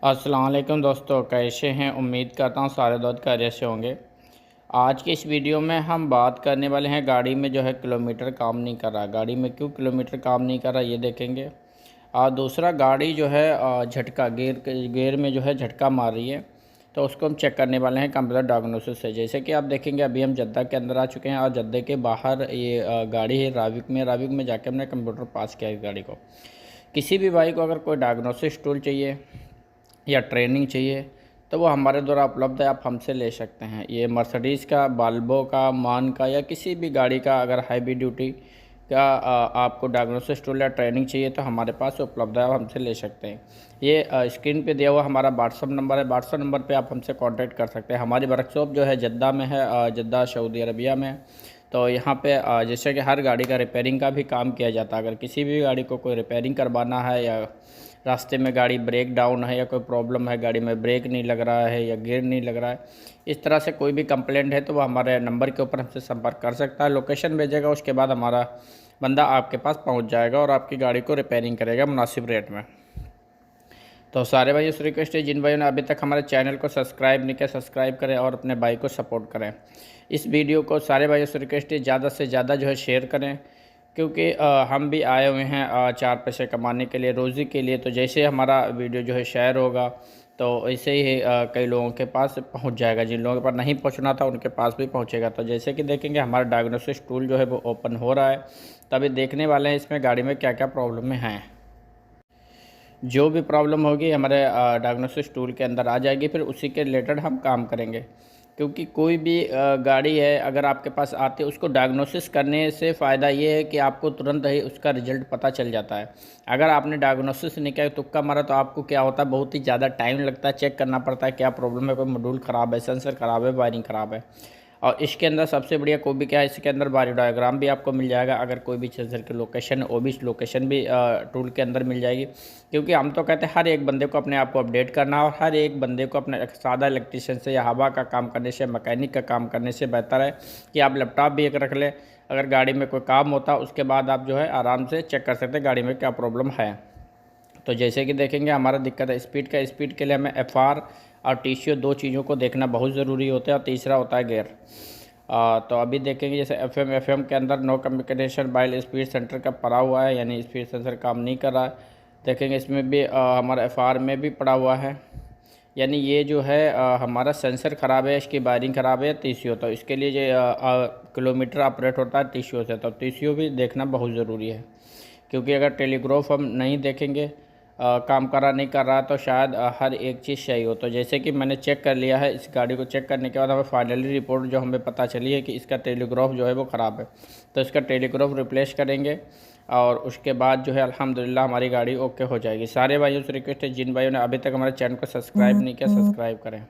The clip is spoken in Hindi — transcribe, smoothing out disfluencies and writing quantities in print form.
अस्सलाम वालेकुम दोस्तों, कैसे हैं। उम्मीद करता हूँ सारे दोस्त खैरियत से होंगे। आज की इस वीडियो में हम बात करने वाले हैं गाड़ी में जो है किलोमीटर काम नहीं कर रहा। गाड़ी में क्यों किलोमीटर काम नहीं कर रहा ये देखेंगे। और दूसरा, गाड़ी जो है झटका गेयर में जो है झटका मार रही है, तो उसको हम चेक करने वाले हैं कंप्यूटर डायग्नोसिस से। जैसे कि आप देखेंगे अभी हम जद्दा के अंदर आ चुके हैं और जद्दे के बाहर ये गाड़ी है राविक में जाके हमने कंप्यूटर पास किया इस गाड़ी को। किसी भी भाई को अगर कोई डायग्नोसिस टूल चाहिए या ट्रेनिंग चाहिए तो वो हमारे द्वारा उपलब्ध है, आप हमसे ले सकते हैं। ये मर्सिडीज़ का, बाल्बो का, मान का या किसी भी गाड़ी का अगर हैवी ड्यूटी का आपको डायग्नोसिस टूल या ट्रेनिंग चाहिए तो हमारे पास उपलब्ध है, आप हमसे ले सकते हैं। ये स्क्रीन पे दिया हुआ हमारा व्हाट्सअप नंबर है। व्हाट्सअप नंबर पे आप हमसे कांटेक्ट कर सकते हैं। हमारी वर्कशॉप जो है जद्दा में है, जद्दा सऊदी अरबिया में। तो यहाँ पे जैसे कि हर गाड़ी का रिपेयरिंग का भी काम किया जाता है। अगर किसी भी गाड़ी को कोई रिपेयरिंग करवाना है या रास्ते में गाड़ी ब्रेक डाउन है या कोई प्रॉब्लम है, गाड़ी में ब्रेक नहीं लग रहा है या गियर नहीं लग रहा है, इस तरह से कोई भी कंप्लेंट है तो वो हमारे नंबर के ऊपर हमसे संपर्क कर सकता है। लोकेशन भेजेगा, उसके बाद हमारा बंदा आपके पास पहुंच जाएगा और आपकी गाड़ी को रिपेयरिंग करेगा मुनासिब रेट में। तो सारे भाइयों से रिक्वेस्ट है, जिन भाइयों ने अभी तक हमारे चैनल को सब्सक्राइब नहीं किया, सब्सक्राइब करें और अपने भाई को सपोर्ट करें। इस वीडियो को सारे भाइयों से रिक्वेस्ट है ज़्यादा से ज़्यादा जो है शेयर करें, क्योंकि हम भी आए हुए हैं चार पैसे कमाने के लिए, रोज़ी के लिए। तो जैसे हमारा वीडियो जो है शेयर होगा तो ऐसे ही कई लोगों के पास पहुंच जाएगा। जिन लोगों के पास नहीं पहुंचना था उनके पास भी पहुंचेगा। तो जैसे कि देखेंगे हमारा डायग्नोसिस टूल जो है वो ओपन हो रहा है, तभी देखने वाले हैं इसमें गाड़ी में क्या क्या प्रॉब्लम हैं। जो भी प्रॉब्लम होगी हमारे डायग्नोसिस टूल के अंदर आ जाएगी, फिर उसी के रिलेटेड हम काम करेंगे। क्योंकि कोई भी गाड़ी है अगर आपके पास आती है, उसको डायग्नोसिस करने से फ़ायदा ये है कि आपको तुरंत ही उसका रिजल्ट पता चल जाता है। अगर आपने डायग्नोसिस नहीं किया, तुक्का मारा, तो आपको क्या होता है, बहुत ही ज़्यादा टाइम लगता है, चेक करना पड़ता है क्या प्रॉब्लम है, कोई मॉड्यूल ख़राब है, सेंसर ख़राब है, वायरिंग ख़राब है। और इसके अंदर सबसे बढ़िया कोई भी क्या है, इसके अंदर बायो डायग्राम भी आपको मिल जाएगा। अगर कोई भी सेंसर की लोकेशन है वो भी लोकेशन भी टूल के अंदर मिल जाएगी। क्योंकि हम तो कहते हैं हर एक बंदे को अपने आप को अपडेट करना, और हर एक बंदे को अपने सादा इलेक्ट्रीशियन से या हवा का काम करने से, मैकेनिक का काम करने से बेहतर है कि आप लैपटॉप भी एक रख लें। अगर गाड़ी में कोई काम होता है उसके बाद आप जो है आराम से चेक कर सकते हैं गाड़ी में क्या प्रॉब्लम है। तो जैसे कि देखेंगे हमारा दिक्कत है स्पीड के लिए हमें FR और TCO दो चीज़ों को देखना बहुत ज़रूरी होता है, और तीसरा होता है गियर। तो अभी देखेंगे जैसे FM के अंदर नो कम्युनिकेशन बाइल स्पीड सेंटर का पड़ा हुआ है, यानी स्पीड सेंसर काम नहीं कर रहा है। देखेंगे इसमें भी हमारा FR में भी पड़ा हुआ है, यानी ये जो है हमारा सेंसर ख़राब है, इसकी वायरिंग ख़राब है। TCO, तो इसके लिए जो किलोमीटर ऑपरेट होता है TCO से, तो TCO भी देखना बहुत ज़रूरी है। क्योंकि अगर टेलीग्राफ हम नहीं देखेंगे काम कर रहा नहीं कर रहा, तो शायद हर एक चीज़ सही हो। तो जैसे कि मैंने चेक कर लिया है, इस गाड़ी को चेक करने के बाद हमें फाइनली रिपोर्ट जो हमें पता चली है कि इसका टेलीग्राफ जो है वो ख़राब है। तो इसका टेलीग्राफ रिप्लेस करेंगे और उसके बाद जो है अल्हम्दुलिल्लाह हमारी गाड़ी ओके हो जाएगी। सारे भाइयों से रिक्वेस्ट है, जिन भाइयों ने अभी तक हमारे चैनल को सब्सक्राइब नहीं किया, सब्सक्राइब करें।